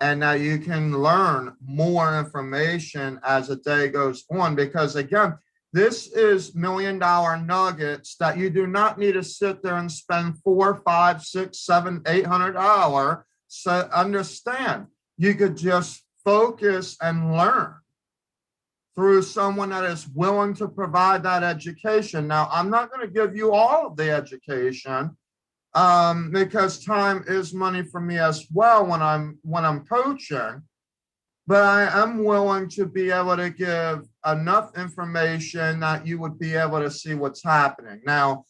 and that you can learn more information as the day goes on. Because again, this is $1 million nuggets that you do not need to sit there and spend $400, $500, $600, $700, $800. So understand, you could just focus and learn through someone that is willing to provide that education. Now, I'm not going to give you all of the education, because time is money for me as well when I'm coaching, but I am willing to be able to give enough information that you would be able to see what's happening. Now,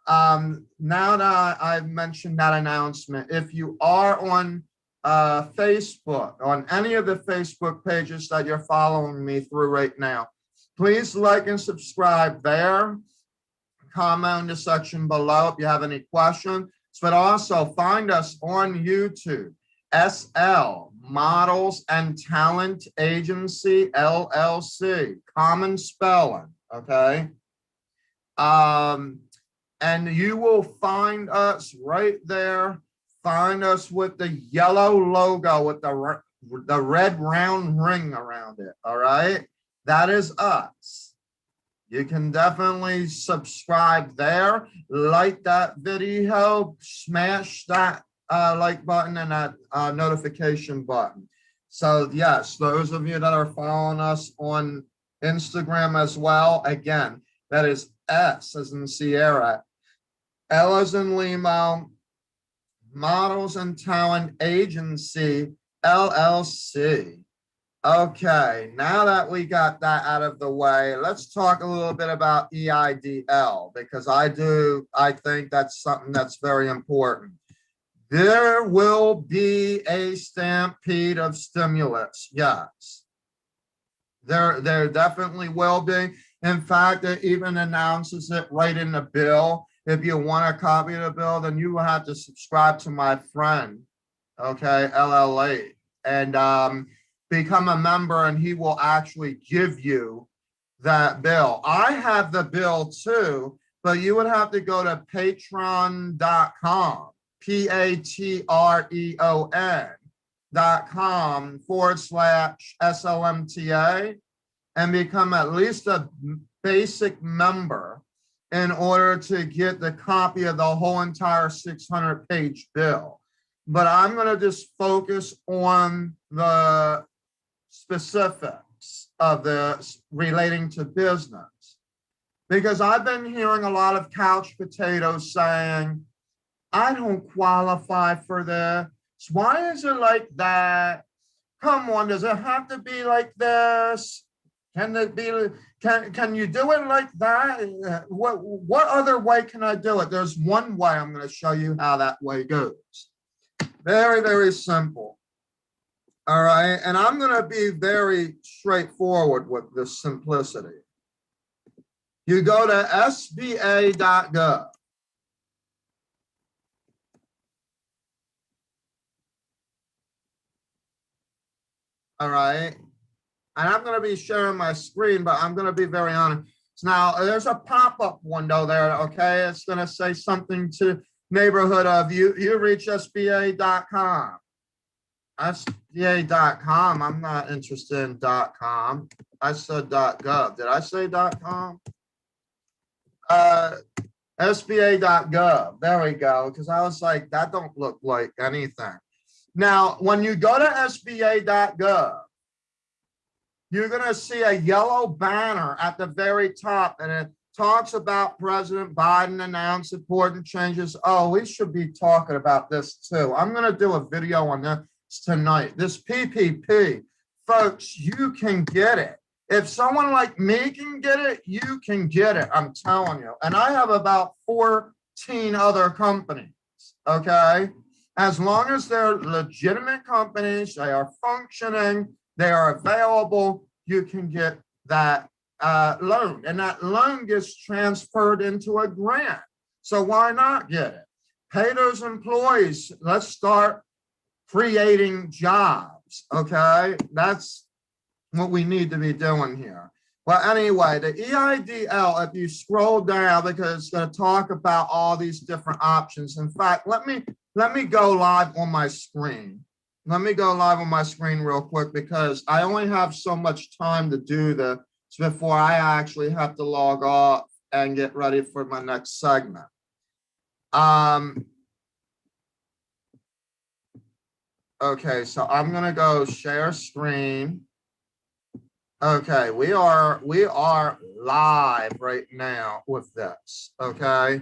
now that I've mentioned that announcement, if you are on Facebook, on any of the Facebook pages that you're following me through right now, please like and subscribe there. Comment in the section below if you have any questions, but also find us on YouTube, SL Models and Talent Agency LLC, common spelling, okay? And you will find us right there. Find us with the yellow logo with the red round ring around it, all right? That is us. You can definitely subscribe there, like that video, smash that like button and that notification button. So yes, those of you that are following us on Instagram as well, again, that is S as in Sierra, L as in Limo, Models and Talent Agency, LLC. Okay, now that we got that out of the way, let's talk a little bit about EIDL, because I think that's something that's very important. There will be a stampede of stimulus, yes. There definitely will be. In fact, it even announces it right in the bill. If you want a copy of the bill, then you will have to subscribe to my friend, okay, LLA, and become a member, and he will actually give you that bill. I have the bill too, but you would have to go to patreon.com, patreon.com/SLMTA, and become at least a basic member in order to get the copy of the whole entire 600-page bill. But I'm going to just focus on the specifics of this relating to business, because I've been hearing a lot of couch potatoes saying, I don't qualify for this. Why is it like that? Come on, does it have to be like this? Can it be? Can you do it like that? What other way can I do it? There's one way. I'm going to show you how that way goes. Very, very simple. All right, and I'm going to be very straightforward with this simplicity. You go to sba.gov. All right, and I'm going to be sharing my screen, but I'm going to be very honest. Now, there's a pop-up window there, okay? It's going to say something to neighborhood of you reach SBA.com. SBA.com. I'm not interested in .com. I said .gov. Did I say .com? SBA.gov. There we go. Because I was like, that don't look like anything. Now, when you go to SBA.gov, you're going to see a yellow banner at the very top, and it talks about President Biden announced important changes. Oh, we should be talking about this too. I'm going to do a video on this tonight. This PPP, folks, you can get it. If someone like me can get it, you can get it. I'm telling you. And I have about 14 other companies, okay? As long as they're legitimate companies, they are functioning, they are available, you can get that loan. And that loan gets transferred into a grant. So why not get it? Pay those employees. Let's start creating jobs, okay? That's what we need to be doing here. Well, anyway, the EIDL, if you scroll down, because it's going to talk about all these different options. In fact, let me go live on my screen. Let me go live on my screen real quick, because I only have so much time to do this before I actually have to log off and get ready for my next segment. Okay, so I'm going to go share screen. Okay, we are live right now with this, okay?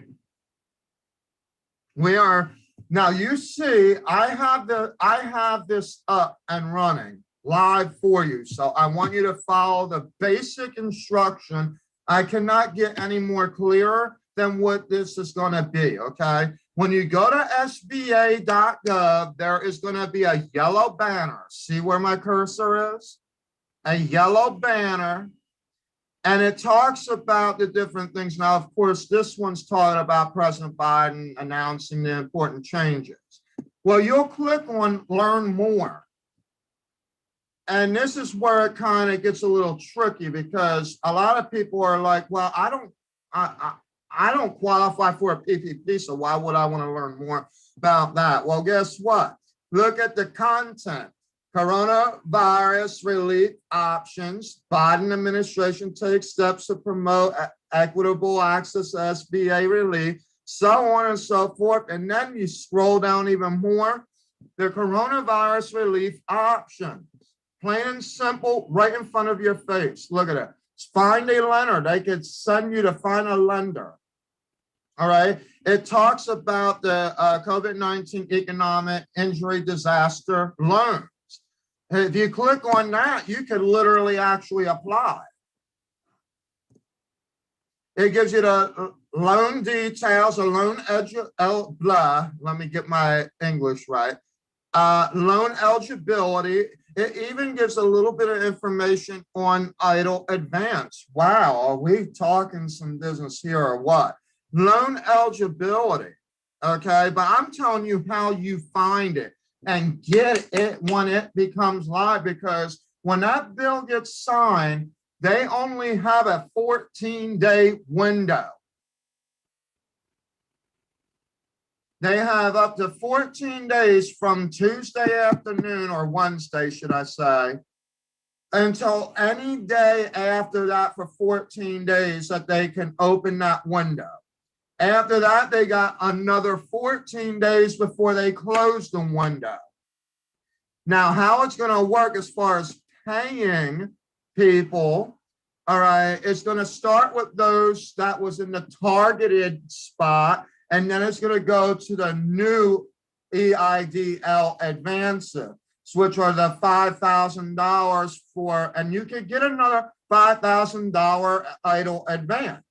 We are, now you see, I have this up and running live for you. So I want you to follow the basic instruction. I cannot get any more clearer than what this is going to be, okay? When you go to SBA.gov, there is going to be a yellow banner. See where my cursor is? A yellow banner, and it talks about the different things. Now, of course, this one's talking about President Biden announcing the important changes. Well, you'll click on Learn More. And this is where it kind of gets a little tricky, because a lot of people are like, well, I don't qualify for a PPP, so why would I want to learn more about that? Well, guess what? Look at the content. Coronavirus relief options. Biden administration takes steps to promote equitable access to SBA relief, so on and so forth. And then you scroll down even more. The coronavirus relief options. Plain and simple, right in front of your face. Look at it. Find a lender. They could send you to find a lender. All right. It talks about the COVID-19 economic injury disaster loan. If you click on that, you can literally actually apply. It gives you the loan details, a loan let me get my English right. Loan eligibility. It even gives a little bit of information on idle advance. Wow, are we talking some business here or what? Loan eligibility, okay? But I'm telling you how you find it and get it when it becomes live, because when that bill gets signed, they only have a 14-day window. They have up to 14 days from Tuesday afternoon, or Wednesday, should I say, until any day after that for 14 days that they can open that window. After that, they got another 14 days before they close the window. Now, how it's going to work as far as paying people, all right, it's going to start with those that was in the targeted spot, and then it's going to go to the new EIDL advances, which are the $5,000 for, and you can get another $5,000 idle advance.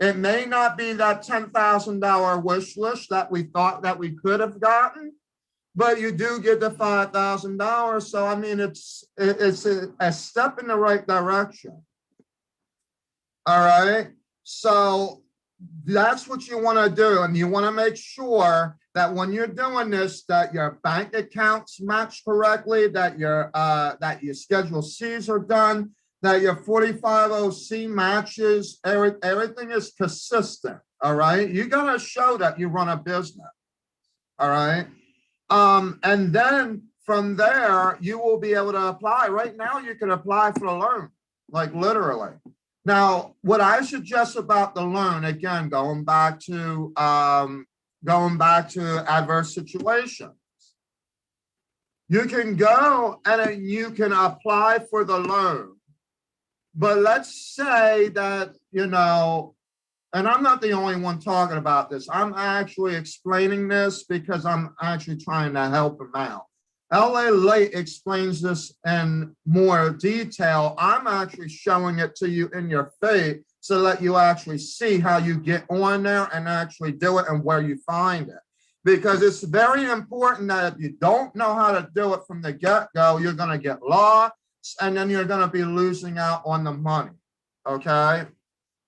It may not be that $10,000 wish list that we thought that we could have gotten, but you do get the $5,000. So I mean, it's a step in the right direction. All right. So that's what you want to do. And you want to make sure that when you're doing this, that your bank accounts match correctly, that your Schedule Cs are done, that your 45OC matches, everything is consistent. All right. You got to show that you run a business. All right. And then from there, you will be able to apply. Right now, you can apply for a loan, like literally. Now, what I suggest about the loan, again, going back to adverse situations, you can go and you can apply for the loan. But let's say that, you know, and I'm not the only one talking about this. I'm actually explaining this because I'm actually trying to help them out. LA Late explains this in more detail. I'm actually showing it to you in your face so that you actually see how you get on there and actually do it and where you find it. Because it's very important that if you don't know how to do it from the get-go, you're going to get lost and then you're going to be losing out on the money. Okay?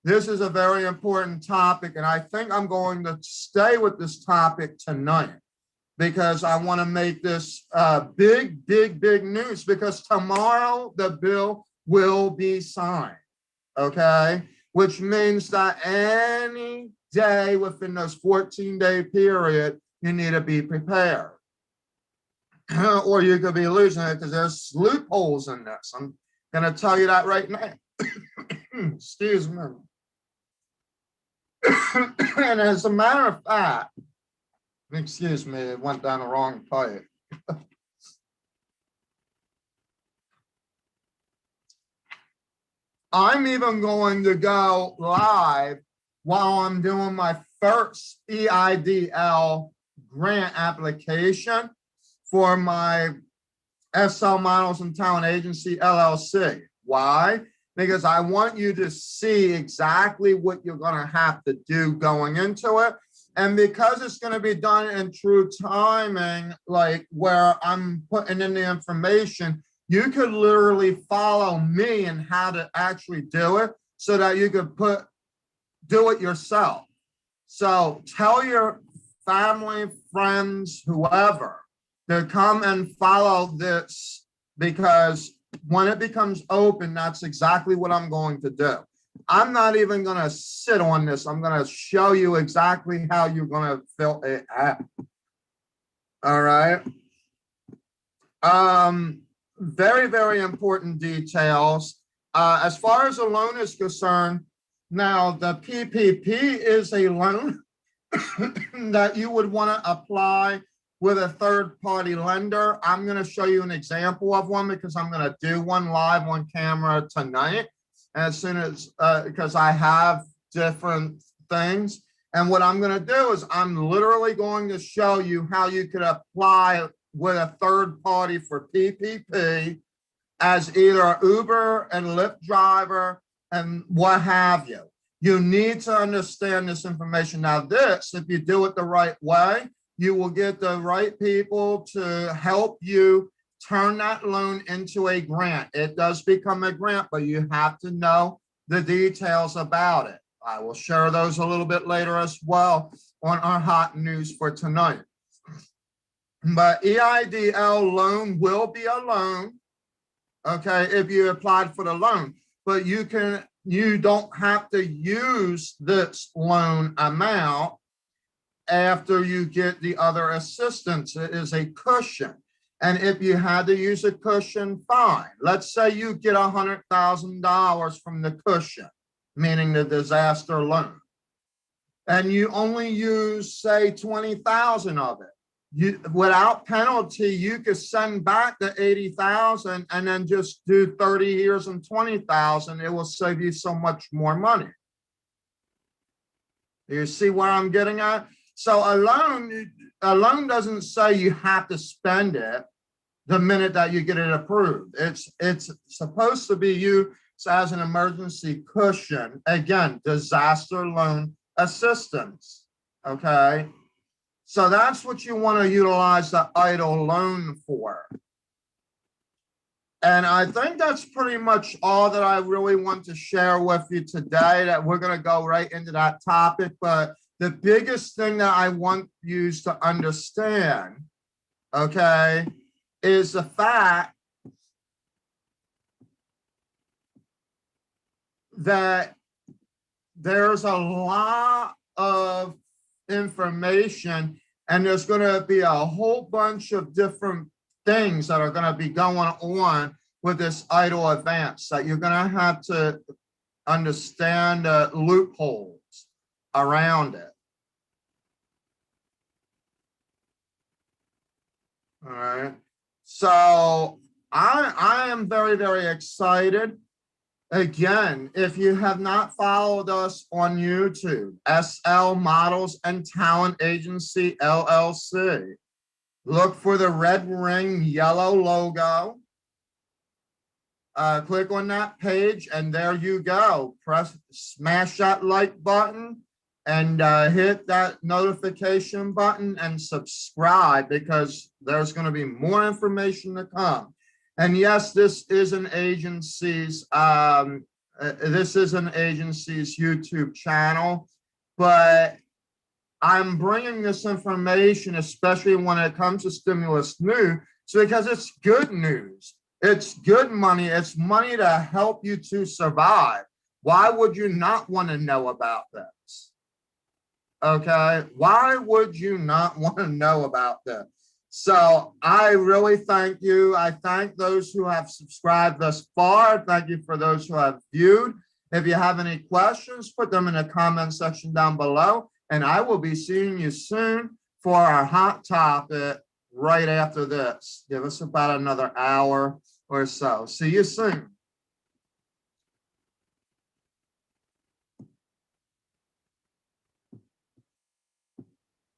This is a very important topic, and I think I'm going to stay with this topic tonight, because I want to make this big news, because tomorrow the bill will be signed, okay? Which means that any day within those 14-day period, you need to be prepared. Or you could be losing it because there's loopholes in this. I'm going to tell you that right now. Excuse me. And as a matter of fact, excuse me, it went down the wrong pipe. I'm even going to go live while I'm doing my first EIDL grant application for my SL Models and Talent Agency LLC. Why? Because I want you to see exactly what you're going to have to do going into it. And because it's going to be done in true timing, like where I'm putting in the information, you could literally follow me and how to actually do it so that you could do it yourself. So tell your family, friends, whoever to come and follow this, because when it becomes open, that's exactly what I'm going to do. I'm not even going to sit on this. I'm going to show you exactly how you're going to fill it out. All right. Very important details. As far as the loan is concerned, now the PPP is a loan that you would want to apply with a third-party lender. I'm going to show you an example of one because I'm going to do one live on camera tonight, as soon as because I have different things. And what I'm going to do is I'm literally going to show you how you could apply with a third party for PPP as either an Uber and Lyft driver and what have you. You need to understand this information. Now this, if you do it the right way, you will get the right people to help you turn that loan into a grant. It does become a grant, but you have to know the details about it. I will share those a little bit later as well on our hot news for tonight. But EIDL loan will be a loan, okay, if you applied for the loan, but you don't have to use this loan amount after you get the other assistance. It is a cushion. And if you had to use a cushion, fine. Let's say you get $100,000 from the cushion, meaning the disaster loan, and you only use, say, 20,000 of it. Without penalty, you could send back the 80,000 and then just do 30 years and 20,000. It will save you so much more money. You see where I'm getting at? So a loan doesn't say you have to spend it the minute that you get it approved. It's supposed to be used as an emergency cushion. Again, disaster loan assistance. Okay. So that's what you want to utilize the idle loan for. And I think that's pretty much all that I really want to share with you today, that we're going to go right into that topic. But the biggest thing that I want you to understand, okay, is the fact that there's a lot of information, and there's going to be a whole bunch of different things that are going to be going on with this idle advance, that you're going to have to understand the loopholes around it. All right. So I am very, very excited. Again, if you have not followed us on YouTube, SL Models and Talent Agency, LLC, look for the red ring yellow logo. Click on that page, and there you go. Smash that like button and hit that notification button and subscribe, because there's going to be more information to come. And yes, this is an agency's YouTube channel, but I'm bringing this information, especially when it comes to stimulus news, because it's good news. It's good money. It's money to help you to survive. Why would you not want to know about this? Okay, why would you not want to know about this? So I really thank you. I thank those who have subscribed thus far. Thank you for those who have viewed. If you have any questions, put them in the comment section down below, and I will be seeing you soon for our hot topic right after this. Give us about another hour or so. See you soon.